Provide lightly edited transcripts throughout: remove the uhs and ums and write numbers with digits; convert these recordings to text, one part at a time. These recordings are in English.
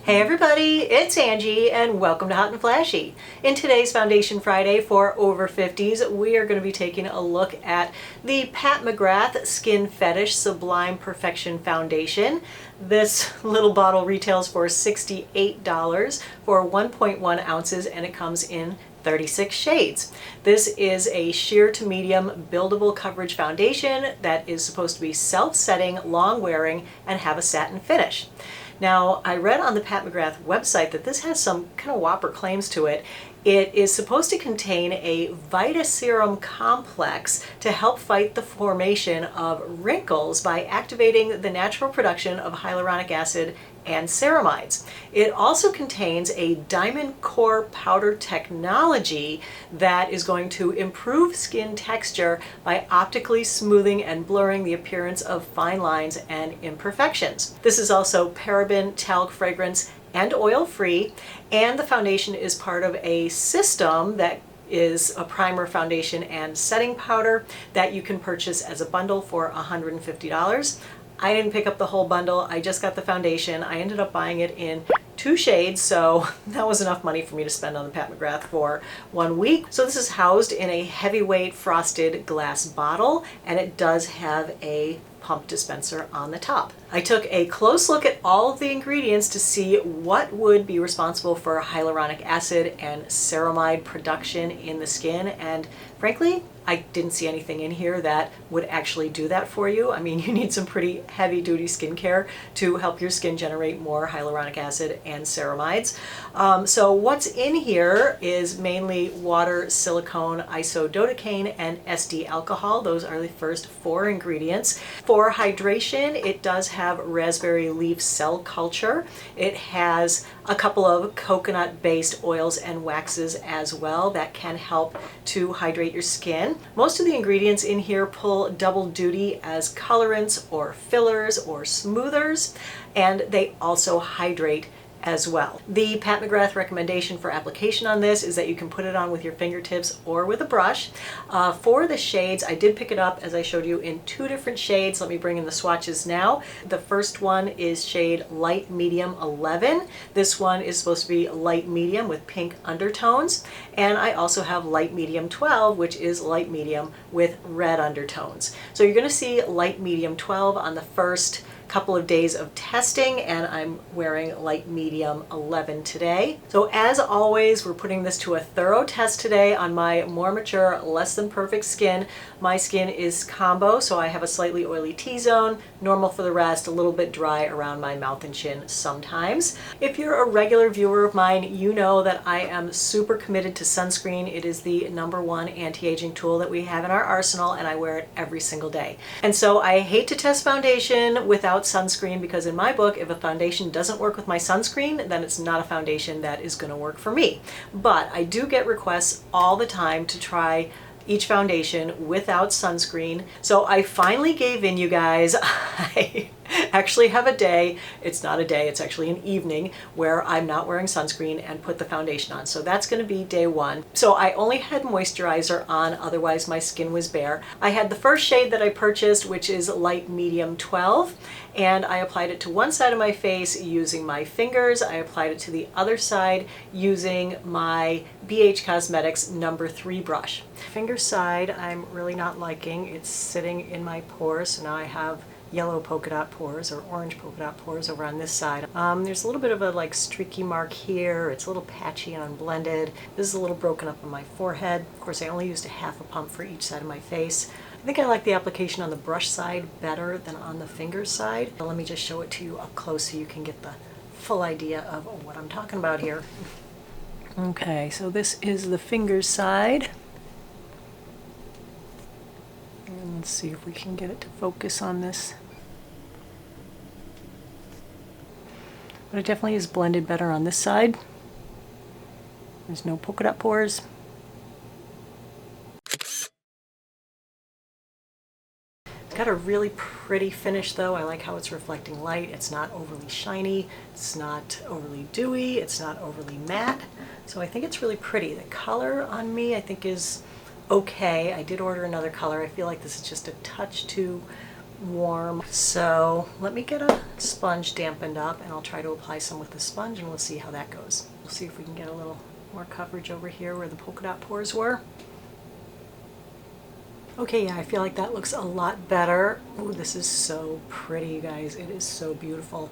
Hey everybody, it's Angie and welcome to Hot and Flashy. In today's Foundation Friday for over 50s, we are going to be taking a look at the Pat McGrath Skin Fetish Sublime Perfection Foundation. This little bottle retails for $68 for 1.1 ounces and it comes in 36 shades. This is a sheer to medium buildable coverage foundation that is supposed to be self-setting, long-wearing, and have a satin finish. Now, I read on the Pat McGrath website that this has some kind of whopper claims to it. It is supposed to contain a Vitaserum complex to help fight the formation of wrinkles by activating the natural production of hyaluronic acid and ceramides. It also contains a diamond core powder technology that is going to improve skin texture by optically smoothing and blurring the appearance of fine lines and imperfections. This is also paraben, talc, fragrance, and oil-free, and the foundation is part of a system that is a primer, foundation, and setting powder that you can purchase as a bundle for $150. I didn't pick up the whole bundle, I just got the foundation. I ended up buying it in 2 shades, so that was enough money for me to spend on the Pat McGrath for 1 week. So this is housed in a heavyweight frosted glass bottle, and it does have a pump dispenser on the top. I took a close look at all of the ingredients to see what would be responsible for hyaluronic acid and ceramide production in the skin, and frankly, I didn't see anything in here that would actually do that for you. I mean, you need some pretty heavy-duty skincare to help your skin generate more hyaluronic acid and ceramides. So what's in here is mainly water, silicone, isododecaine, and SD alcohol. Those are the first 4 ingredients. For hydration, it does have raspberry leaf cell culture. It has a couple of coconut-based oils and waxes as well that can help to hydrate your skin. Most of the ingredients in here pull double duty as colorants or fillers or smoothers, and they also hydrate as well. The Pat McGrath recommendation for application on this is that you can put it on with your fingertips or with a brush. For the shades, I did pick it up, as I showed you, in 2 different shades. Let me bring in the swatches now. The first one is shade Light Medium 11. This one is supposed to be light medium with pink undertones. And I also have Light Medium 12, which is light medium with red undertones. So you're going to see Light Medium 12 on the first couple of days of testing, and I'm wearing Light Medium 11 today. So as always, we're putting this to a thorough test today on my more mature, less than perfect skin. My skin is combo, so I have a slightly oily T-zone, normal for the rest, a little bit dry around my mouth and chin sometimes. If you're a regular viewer of mine, you know that I am super committed to sunscreen. It is the #1 anti-aging tool that we have in our arsenal, and I wear it every single day. And so I hate to test foundation without sunscreen, because in my book, if a foundation doesn't work with my sunscreen, then it's not a foundation that is going to work for me. But I do get requests all the time to try each foundation without sunscreen. So I finally gave in, you guys. I actually have a day, it's not a day, it's actually an evening, where I'm not wearing sunscreen and put the foundation on. So that's going to be day 1. So I only had moisturizer on, otherwise my skin was bare. I had the first shade that I purchased, which is Light Medium 12, and I applied it to one side of my face using my fingers. I applied it to the other side using my BH Cosmetics number 3 brush. Finger side, I'm really not liking. It's sitting in my pores, so now I have yellow polka dot pores or orange polka dot pores over on this side. There's a little bit of a streaky mark here. It's a little patchy and unblended. This is a little broken up on my forehead. Of course, I only used a half a pump for each side of my face. I think I like the application on the brush side better than on the finger side. But let me just show it to you up close so you can get the full idea of what I'm talking about here. Okay, so this is the finger side. And let's see if we can get it to focus on this. But it definitely is blended better on this side. There's no polka dot pores. It's got a really pretty finish though. I like how it's reflecting light. It's not overly shiny. It's not overly dewy. It's not overly matte. So I think it's really pretty. The color on me I think is okay. I did order another color. I feel like this is just a touch too warm. So let me get a sponge dampened up and I'll try to apply some with the sponge and we'll see how that goes. We'll see if we can get a little more coverage over here where the polka dot pores were. Okay, yeah, I feel like that looks a lot better. Oh, this is so pretty, you guys. It is so beautiful.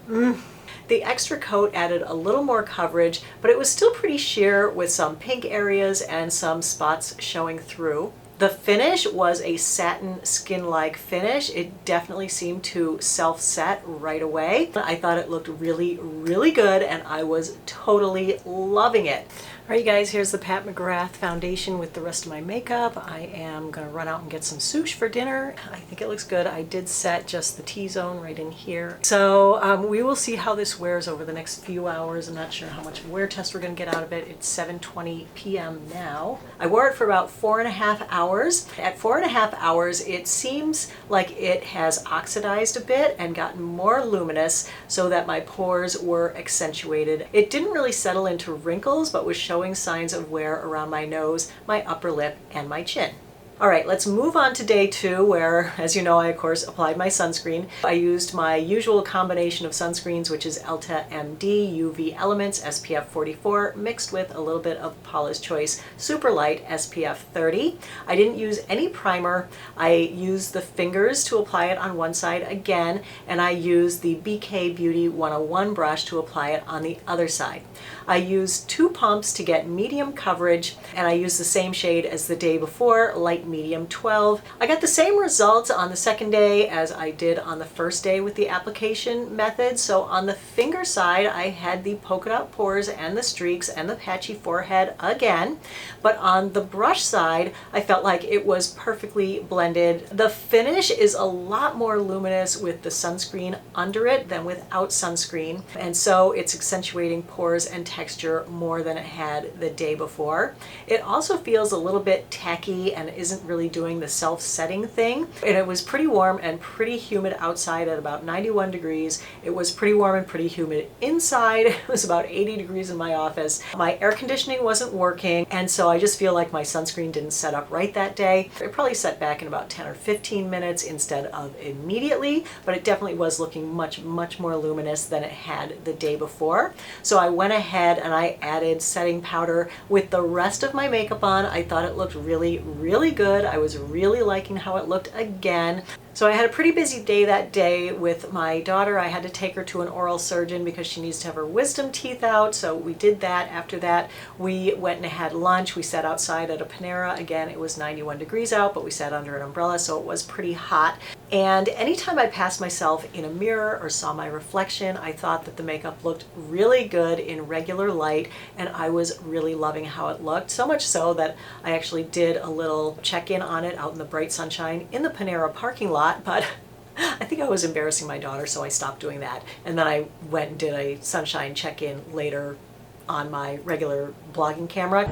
The extra coat added a little more coverage, but it was still pretty sheer with some pink areas and some spots showing through. The finish was a satin skin-like finish. It definitely seemed to self-set right away. I thought it looked really, really good and I was totally loving it. All right, you guys, here's the Pat McGrath foundation with the rest of my makeup. I am gonna run out and get some sushi for dinner. I think it looks good. I did set just the T-zone right in here. So we will see how this wears over the next few hours. I'm not sure how much wear test we're gonna get out of it. It's 7:20 p.m. now. I wore it for about 4.5 hours. At 4.5 hours, it seems like it has oxidized a bit and gotten more luminous so that my pores were accentuated. It didn't really settle into wrinkles, but was showing signs of wear around my nose, my upper lip, and my chin. All right, let's move on to day 2 where, as you know, I of course applied my sunscreen. I used my usual combination of sunscreens, which is Elta MD UV Elements SPF 44 mixed with a little bit of Paula's Choice Super Light SPF 30. I didn't use any primer. I used the fingers to apply it on one side again, and I used the BK Beauty 101 brush to apply it on the other side. I used 2 pumps to get medium coverage, and I used the same shade as the day before, light medium 12. I got the same results on the second day as I did on the first day with the application method. So on the finger side, I had the polka dot pores and the streaks and the patchy forehead again. But on the brush side, I felt like it was perfectly blended. The finish is a lot more luminous with the sunscreen under it than without sunscreen. And so it's accentuating pores and texture more than it had the day before. It also feels a little bit tacky and isn't really doing the self-setting thing. And it was pretty warm and pretty humid outside at about 91 degrees. It was pretty warm and pretty humid inside. It was about 80 degrees in my office. My air conditioning wasn't working, and so I just feel like my sunscreen didn't set up right that day. It probably set back in about 10 or 15 minutes instead of immediately, but it definitely was looking much, much more luminous than it had the day before. So I went ahead and I added setting powder with the rest of my makeup on. I thought it looked really, really good. I was really liking how it looked again. So I had a pretty busy day that day with my daughter. I had to take her to an oral surgeon because she needs to have her wisdom teeth out. So we did that. After that, we went and had lunch. We sat outside at a Panera. Again, it was 91 degrees out, but we sat under an umbrella, so it was pretty hot. And anytime I passed myself in a mirror or saw my reflection, I thought that the makeup looked really good in regular light, and I was really loving how it looked. So much so that I actually did a little check-in on it out in the bright sunshine in the Panera parking lot, but I think I was embarrassing my daughter, so I stopped doing that. And then I went and did a sunshine check-in later on my regular blogging camera.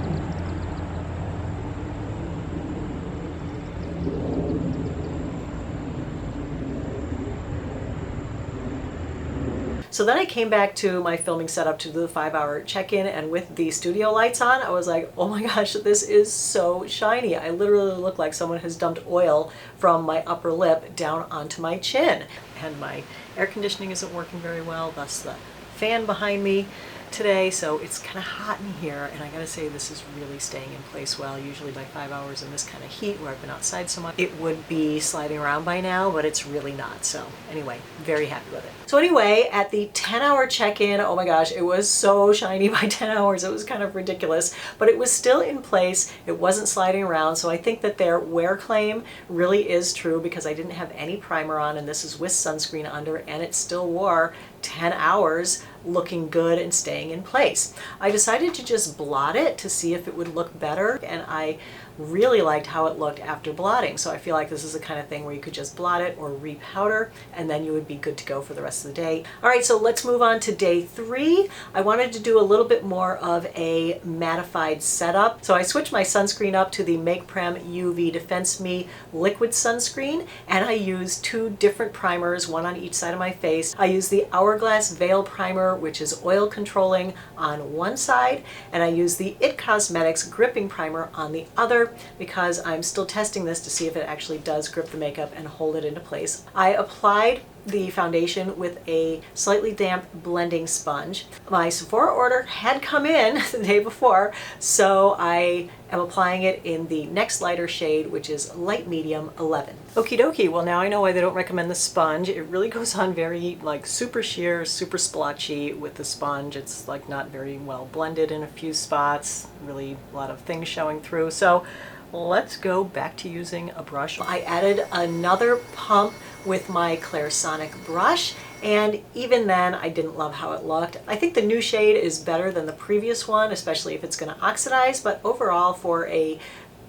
So then I came back to my filming setup to do the 5-hour check-in, and with the studio lights on, I was like, oh my gosh, this is so shiny. I literally look like someone has dumped oil from my upper lip down onto my chin. And my air conditioning isn't working very well, thus the fan behind me today, so it's kind of hot in here, and I gotta say this is really staying in place well. Usually by 5 hours in this kind of heat where I've been outside so much, it would be sliding around by now, but it's really not. So anyway, very happy with it. So anyway, at the 10-hour check-in, oh my gosh, it was so shiny by 10 hours. It was kind of ridiculous, but it was still in place. It wasn't sliding around, so I think that their wear claim really is true because I didn't have any primer on, and this is with sunscreen under, and it still wore 10 hours looking good and staying in place. I decided to just blot it to see if it would look better, and I really liked how it looked after blotting. So I feel like this is the kind of thing where you could just blot it or repowder, and then you would be good to go for the rest of the day. All right, so let's move on to day 3. I wanted to do a little bit more of a mattified setup. So I switched my sunscreen up to the Make Prem UV Defense Me liquid sunscreen, and I used 2 different primers, one on each side of my face. I used the Hourglass Veil Primer primer, which is oil controlling, on one side, and I use the It Cosmetics gripping primer on the other because I'm still testing this to see if it actually does grip the makeup and hold it into place. I applied the foundation with a slightly damp blending sponge. My Sephora order had come in the day before, so I am applying it in the next lighter shade, which is light medium 11. Okie dokie, well now I know why they don't recommend the sponge. It really goes on very like super sheer, super splotchy with the sponge. It's like not very well blended in a few spots, really a lot of things showing through. So let's go back to using a brush. I added another pump with my Clairsonic brush, and even then I didn't love how it looked. I think the new shade is better than the previous one, especially if it's going to oxidize, but overall for a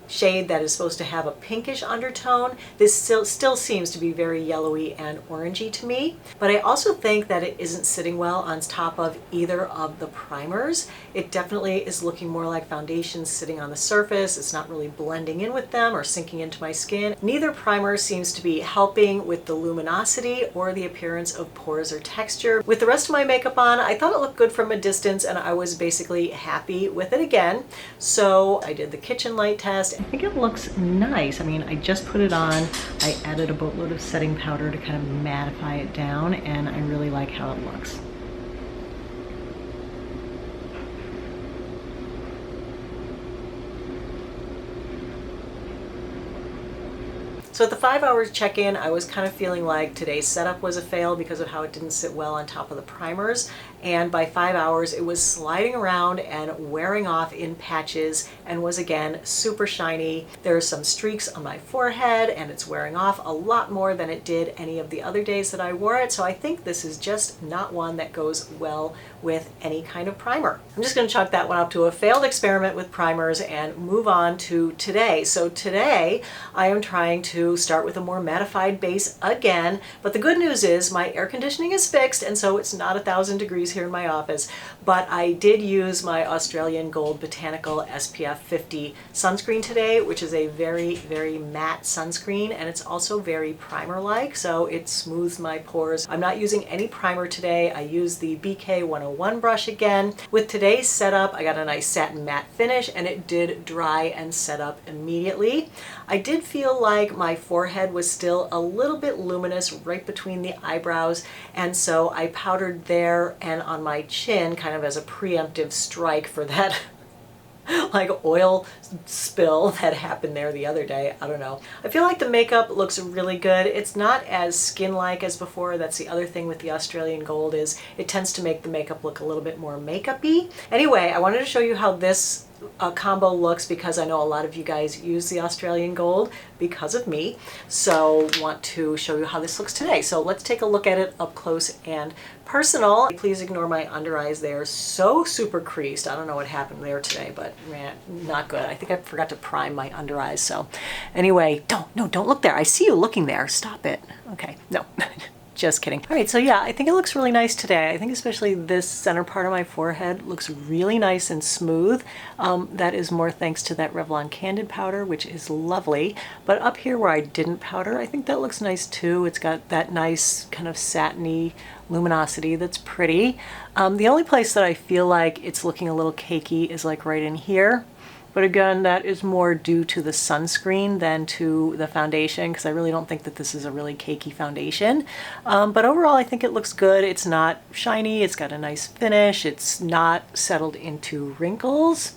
shade that is supposed to have a pinkish undertone, this still seems to be very yellowy and orangey to me. But I also think that it isn't sitting well on top of either of the primers. It definitely is looking more like foundation sitting on the surface. It's not really blending in with them or sinking into my skin. Neither primer seems to be helping with the luminosity or the appearance of pores or texture. With the rest of my makeup on, I thought it looked good from a distance and I was basically happy with it again. So I did the kitchen light test. I think it looks nice. I mean, I just put it on. I added a boatload of setting powder to kind of mattify it down, and I really like how it looks. So at the 5 hours check-in, I was kind of feeling like today's setup was a fail because of how it didn't sit well on top of the primers. And by 5 hours, it was sliding around and wearing off in patches and was again super shiny. There are some streaks on my forehead and it's wearing off a lot more than it did any of the other days that I wore it. So I think this is just not one that goes well with any kind of primer. I'm just going to chalk that one up to a failed experiment with primers and move on to today. So today I am trying to start with a more mattified base again, but the good news is my air conditioning is fixed and so it's not 1,000 degrees here in my office, but I did use my Australian Gold Botanical SPF 50 sunscreen today, which is a very, very matte sunscreen, and it's also very primer-like, so it smooths my pores. I'm not using any primer today. I used the BK 101 brush again. With today's setup, I got a nice satin matte finish and it did dry and set up immediately. I did feel like my forehead was still a little bit luminous right between the eyebrows, and so I powdered there and on my chin kind of as a preemptive strike for that like oil spill that happened there the other day. I don't know. I feel like the makeup looks really good. It's not as skin-like as before. That's the other thing with the Australian Gold, is it tends to make the makeup look a little bit more makeup-y. Anyway, I wanted to show you how this combo looks because I know a lot of you guys use the Australian Gold because of me. So want to show you how this looks today. So let's take a look at it up close and personal. Please ignore my under eyes. They are so super creased. I don't know what happened there today, but man, not good. I think I forgot to prime my under eyes. So anyway, don't look there. I see you looking there. Stop it. Okay, no. Just kidding. All right, so yeah, I think it looks really nice today. I think especially this center part of my forehead looks really nice and smooth. That is more thanks to that Revlon Candid powder, which is lovely. But up here where I didn't powder, I think that looks nice too. It's got that nice kind of satiny luminosity that's pretty. The only place that I feel like it's looking a little cakey is like right in here. But again, that is more due to the sunscreen than to the foundation, because I really don't think that this is a really cakey foundation. But overall, I think it looks good. It's not shiny. It's got a nice finish. It's not settled into wrinkles.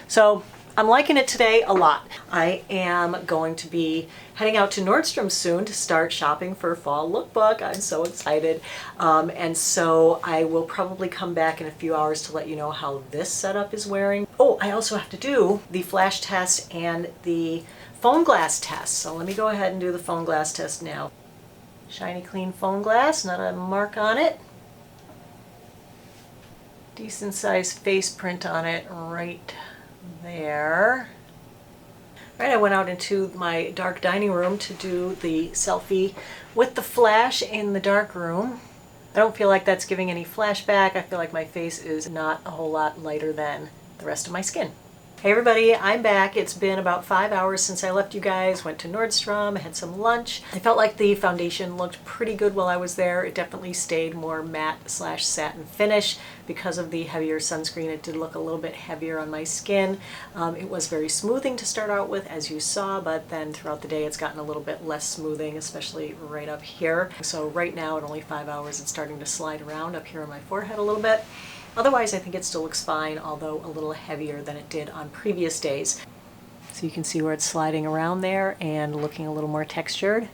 So I'm liking it today a lot. I am going to be heading out to Nordstrom soon to start shopping for fall lookbook. I'm so excited. And so I will probably come back in a few hours to let you know how this setup is wearing. Oh, I also have to do the flash test and the foam glass test. So let me go ahead and do the foam glass test now. Shiny clean foam glass, not a mark on it. Decent sized face print on it right there. All right, I went out into my dark dining room to do the selfie with the flash in the dark room. I don't feel like that's giving any flashback. I feel like my face is not a whole lot lighter than the rest of my skin. Hey everybody, I'm back. It's been about 5 hours since I left you guys, went to Nordstrom, had some lunch. I felt like the foundation looked pretty good while I was there. It definitely stayed more matte slash satin finish. Because of the heavier sunscreen, it did look a little bit heavier on my skin. It was very smoothing to start out with, as you saw, but then throughout the day it's gotten a little bit less smoothing, especially right up here. So right now at only 5 hours, it's starting to slide around up here on my forehead a little bit. Otherwise, I think it still looks fine, although a little heavier than it did on previous days. So you can see where it's sliding around there and looking a little more textured.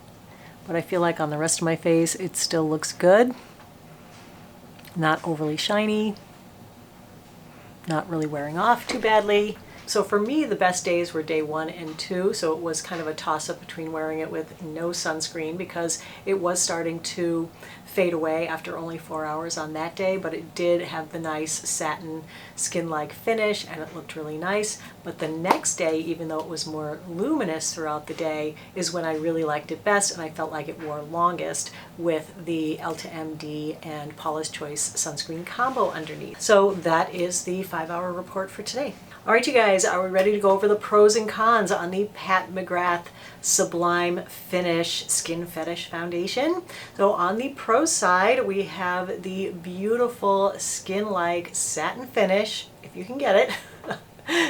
But I feel like on the rest of my face, it still looks good. Not overly shiny, not really wearing off too badly. So for me, the best days were day 1 and 2, so it was kind of a toss-up between wearing it with no sunscreen because it was starting to fade away after only 4 hours on that day, but it did have the nice satin skin-like finish and it looked really nice. But the next day, even though it was more luminous throughout the day, is when I really liked it best and I felt like it wore longest with the Ulta and Paula's Choice sunscreen combo underneath. So that is the 5-hour report for today. All right, you guys, are we ready to go over the pros and cons on the Pat McGrath Sublime Finish Skin Fetish Foundation? So on the pro side, we have the beautiful skin-like satin finish, if you can get it.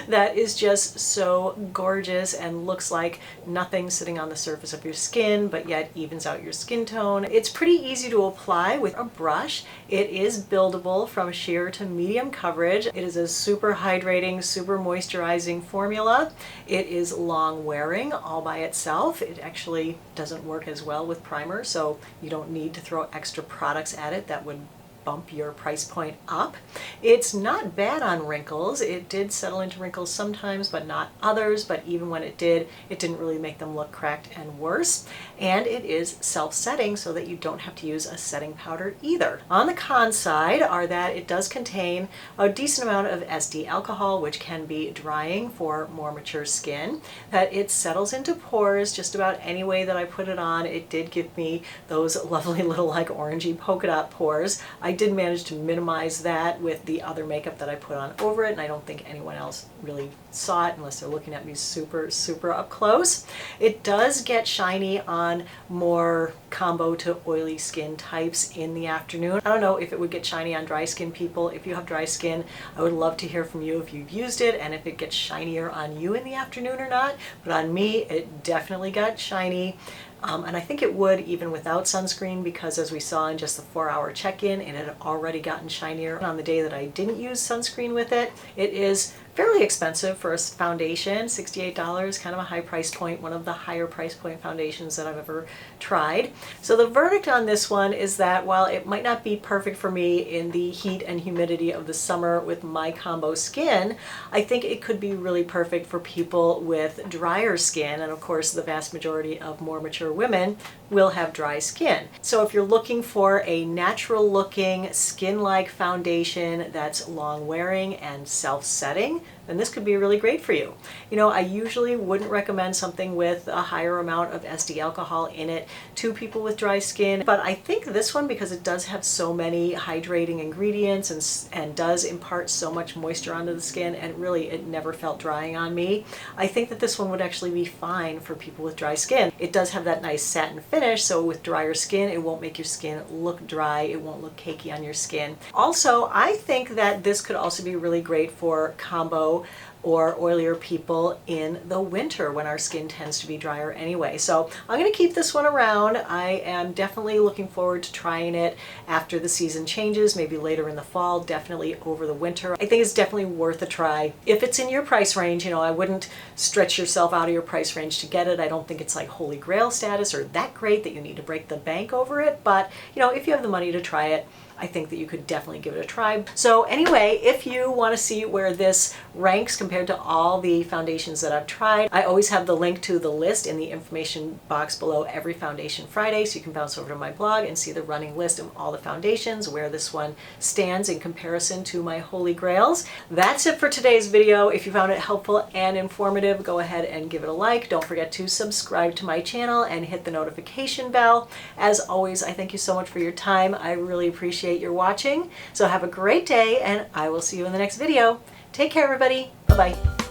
That is just so gorgeous and looks like nothing sitting on the surface of your skin, but yet evens out your skin tone. It's pretty easy to apply with a brush. It is buildable from sheer to medium coverage. It is a super hydrating, super moisturizing formula. It is long wearing all by itself. It actually doesn't work as well with primer, so you don't need to throw extra products at it that would bump your price point up. It's not bad on wrinkles. It did settle into wrinkles sometimes, but not others. But even when it did, it didn't really make them look cracked and worse. And it is self-setting so that you don't have to use a setting powder either. On the con side are that it does contain a decent amount of SD alcohol, which can be drying for more mature skin, that it settles into pores just about any way that I put it on. It did give me those lovely little like orangey polka dot pores. I did manage to minimize that with the other makeup that I put on over it, and I don't think anyone else really saw it unless they're looking at me super, super up close. It does get shiny on more combo to oily skin types in the afternoon. I don't know if it would get shiny on dry skin people. If you have dry skin, I would love to hear from you if you've used it and if it gets shinier on you in the afternoon or not. But on me, it definitely got shiny. And I think it would even without sunscreen because as we saw in just the 4-hour check-in, it had already gotten shinier. On the day that I didn't use sunscreen with it, it is fairly expensive for a foundation, $68, kind of a high price point, one of the higher price point foundations that I've ever tried. So the verdict on this one is that while it might not be perfect for me in the heat and humidity of the summer with my combo skin, I think it could be really perfect for people with drier skin. And of course, the vast majority of more mature women will have dry skin. So if you're looking for a natural looking skin-like foundation that's long wearing and self-setting, then this could be really great for you. You know, I usually wouldn't recommend something with a higher amount of SD alcohol in it to people with dry skin, but I think this one, because it does have so many hydrating ingredients and does impart so much moisture onto the skin, and really it never felt drying on me, I think that this one would actually be fine for people with dry skin. It does have that nice satin finish, so with drier skin, it won't make your skin look dry, it won't look cakey on your skin. Also, I think that this could also be really great for combo or oilier people in the winter when our skin tends to be drier anyway. So I'm going to keep this one around. I am definitely looking forward to trying it after the season changes, maybe later in the fall, definitely over the winter. I think it's definitely worth a try. If it's in your price range, you know, I wouldn't stretch yourself out of your price range to get it. I don't think it's like holy grail status or that great that you need to break the bank over it, but you know, if you have the money to try it, I think that you could definitely give it a try. So anyway, if you want to see where this ranks compared to all the foundations that I've tried, I always have the link to the list in the information box below every Foundation Friday, so you can bounce over to my blog and see the running list of all the foundations, where this one stands in comparison to my holy grails. That's it for today's video. If you found it helpful and informative, go ahead and give it a like. Don't forget to subscribe to my channel and hit the notification bell. As always, I thank you so much for your time. I really appreciate your watching. So have a great day, and I will see you in the next video. Take care, everybody. Bye-bye.